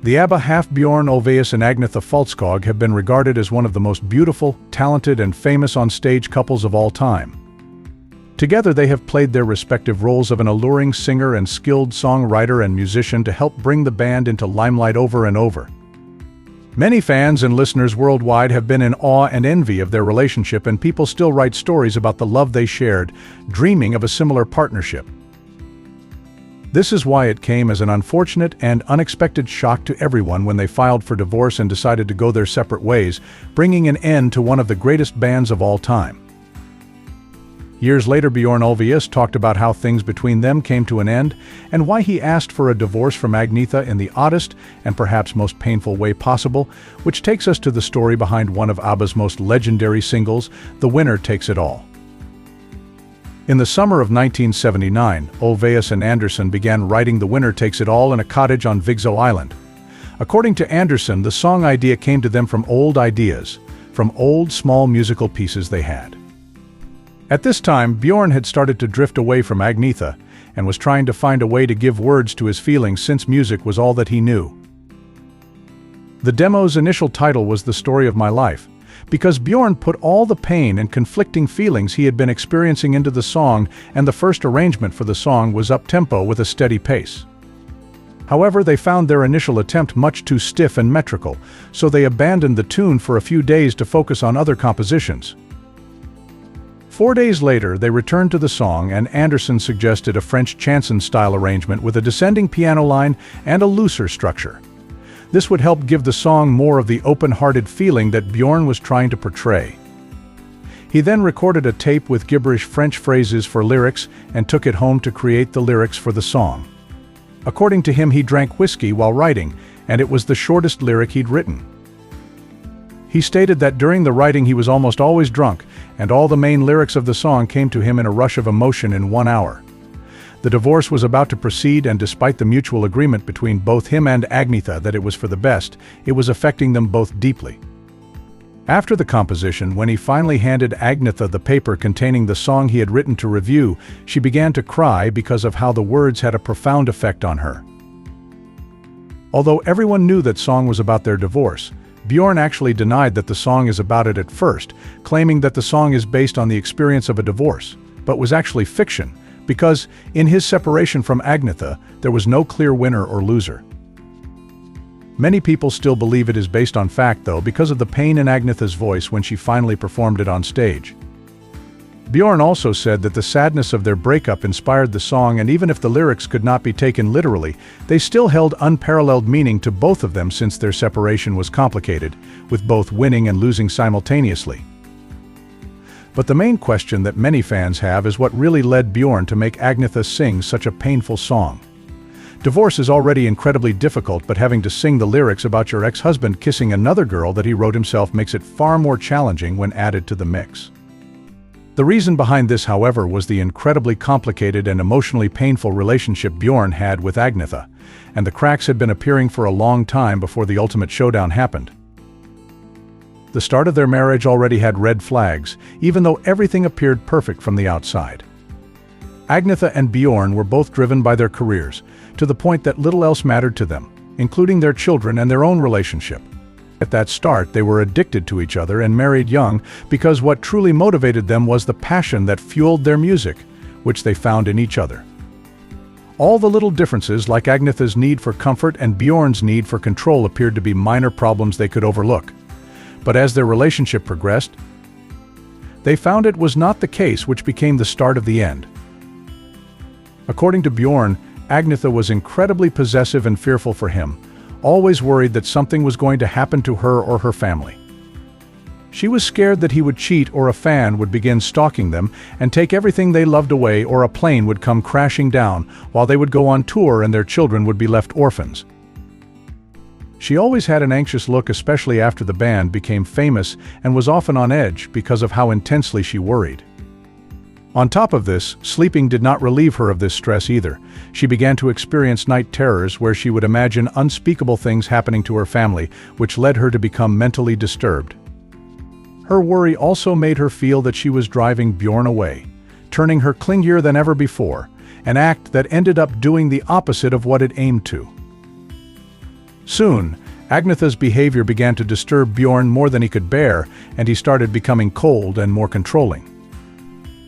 The ABBA half Bjorn Ulvaeus and Agnetha Faltskog have been regarded as one of the most beautiful, talented and famous on-stage couples of all time. Together they have played their respective roles of an alluring singer and skilled songwriter and musician to help bring the band into limelight over and over. Many fans and listeners worldwide have been in awe and envy of their relationship, and people still write stories about the love they shared, dreaming of a similar partnership. This is why it came as an unfortunate and unexpected shock to everyone when they filed for divorce and decided to go their separate ways, bringing an end to one of the greatest bands of all time. Years later, Bjorn Ulvaeus talked about how things between them came to an end and why he asked for a divorce from Agnetha in the oddest and perhaps most painful way possible, which takes us to the story behind one of ABBA's most legendary singles, The Winner Takes It All. In the summer of 1979, Ulvaeus and Andersson began writing The Winner Takes It All in a cottage on Viggo Island. According to Andersson, the song idea came to them from old ideas, from old small musical pieces they had. At this time, Bjorn had started to drift away from Agnetha and was trying to find a way to give words to his feelings since music was all that he knew. The demo's initial title was The Story of My Life, because Bjorn put all the pain and conflicting feelings he had been experiencing into the song, and the first arrangement for the song was up-tempo with a steady pace. However, they found their initial attempt much too stiff and metrical, so they abandoned the tune for a few days to focus on other compositions. 4 days later, they returned to the song, and Andersson suggested a French chanson-style arrangement with a descending piano line and a looser structure. This would help give the song more of the open-hearted feeling that Bjorn was trying to portray. He then recorded a tape with gibberish French phrases for lyrics and took it home to create the lyrics for the song. According to him, he drank whiskey while writing, and it was the shortest lyric he'd written. He stated that during the writing he was almost always drunk, and all the main lyrics of the song came to him in a rush of emotion in 1 hour. The divorce was about to proceed, and despite the mutual agreement between both him and Agnetha that it was for the best, it was affecting them both deeply. After the composition, when he finally handed Agnetha the paper containing the song he had written to review, she began to cry because of how the words had a profound effect on her. Although everyone knew that song was about their divorce, Bjorn actually denied that the song is about it at first, claiming that the song is based on the experience of a divorce, but was actually fiction, because in his separation from Agnetha, there was no clear winner or loser. Many people still believe it is based on fact, though, because of the pain in Agnetha's voice when she finally performed it on stage. Bjorn also said that the sadness of their breakup inspired the song, and even if the lyrics could not be taken literally, they still held unparalleled meaning to both of them since their separation was complicated, with both winning and losing simultaneously. But the main question that many fans have is what really led Bjorn to make Agnetha sing such a painful song. Divorce is already incredibly difficult, but having to sing the lyrics about your ex-husband kissing another girl that he wrote himself makes it far more challenging when added to the mix. The reason behind this, however, was the incredibly complicated and emotionally painful relationship Bjorn had with Agnetha, and the cracks had been appearing for a long time before the ultimate showdown happened. The start of their marriage already had red flags, even though everything appeared perfect from the outside. Agnetha and Bjorn were both driven by their careers, to the point that little else mattered to them, including their children and their own relationship. At that start, they were addicted to each other and married young because what truly motivated them was the passion that fueled their music, which they found in each other. All the little differences, like Agnetha's need for comfort and Bjorn's need for control, appeared to be minor problems they could overlook. But as their relationship progressed, they found it was not the case, which became the start of the end. According to Bjorn, Agnetha was incredibly possessive and fearful for him, always worried that something was going to happen to her or her family. She was scared that he would cheat, or a fan would begin stalking them and take everything they loved away, or a plane would come crashing down while they would go on tour and their children would be left orphans. She always had an anxious look, especially after the band became famous, and was often on edge because of how intensely she worried. On top of this, sleeping did not relieve her of this stress either. She began to experience night terrors where she would imagine unspeakable things happening to her family, which led her to become mentally disturbed. Her worry also made her feel that she was driving Bjorn away, turning her clingier than ever before, an act that ended up doing the opposite of what it aimed to. Soon, Agnetha's behavior began to disturb Bjorn more than he could bear, and he started becoming cold and more controlling.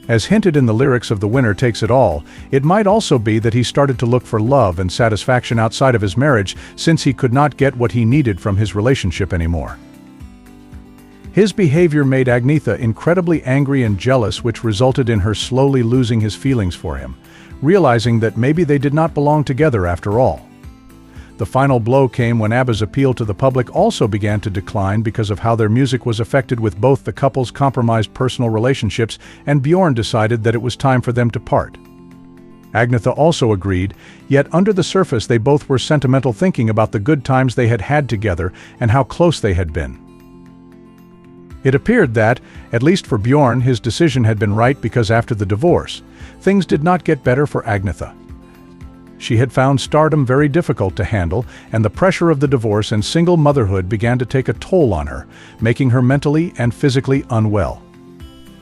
As hinted in the lyrics of The Winner Takes It All, it might also be that he started to look for love and satisfaction outside of his marriage, since he could not get what he needed from his relationship anymore. His behavior made Agnetha incredibly angry and jealous, which resulted in her slowly losing his feelings for him, realizing that maybe they did not belong together after all. The final blow came when ABBA's appeal to the public also began to decline because of how their music was affected, with both the couple's compromised personal relationships, and Bjorn decided that it was time for them to part. Agnetha also agreed, yet under the surface they both were sentimental, thinking about the good times they had had together and how close they had been. It appeared that, at least for Bjorn, his decision had been right, because after the divorce, things did not get better for Agnetha. She had found stardom very difficult to handle, and the pressure of the divorce and single motherhood began to take a toll on her, making her mentally and physically unwell.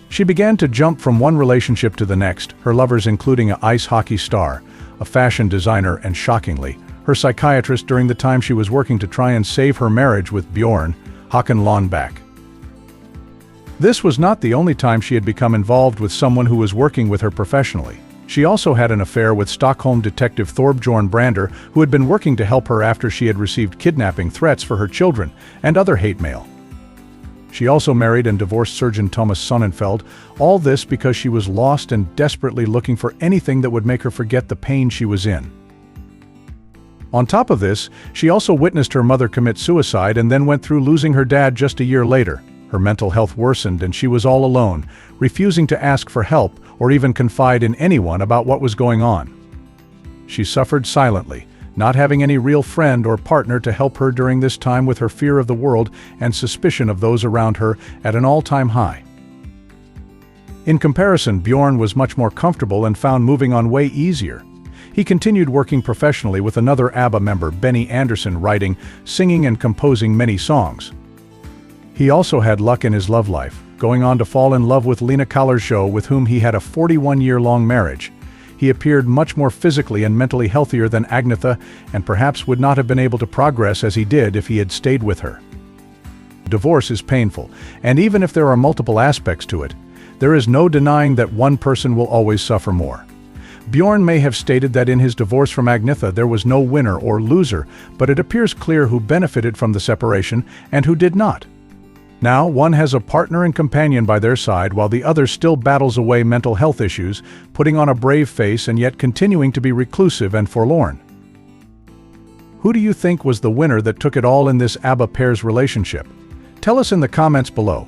She began to jump from one relationship to the next, her lovers including an ice hockey star, a fashion designer, and shockingly, her psychiatrist during the time she was working to try and save her marriage with Bjorn, Håkan Lundbäck. This was not the only time she had become involved with someone who was working with her professionally. She also had an affair with Stockholm detective Thorbjorn Brander, who had been working to help her after she had received kidnapping threats for her children and other hate mail. She also married and divorced surgeon Thomas Sonnenfeld, all this because she was lost and desperately looking for anything that would make her forget the pain she was in. On top of this, she also witnessed her mother commit suicide and then went through losing her dad just a year later. Her mental health worsened and she was all alone, refusing to ask for help or even confide in anyone about what was going on. She suffered silently, not having any real friend or partner to help her during this time, with her fear of the world and suspicion of those around her at an all-time high. In comparison, Bjorn was much more comfortable and found moving on way easier. He continued working professionally with another ABBA member, Benny Andersson, writing, singing, and composing many songs. He also had luck in his love life, going on to fall in love with Lena Kallershow, with whom he had a 41-year-long marriage. He appeared much more physically and mentally healthier than Agnetha, and perhaps would not have been able to progress as he did if he had stayed with her. Divorce is painful, and even if there are multiple aspects to it, there is no denying that one person will always suffer more. Bjorn may have stated that in his divorce from Agnetha there was no winner or loser, but it appears clear who benefited from the separation and who did not. Now, one has a partner and companion by their side, while the other still battles away mental health issues, putting on a brave face and yet continuing to be reclusive and forlorn. Who do you think was the winner that took it all in this ABBA pair's relationship? Tell us in the comments below.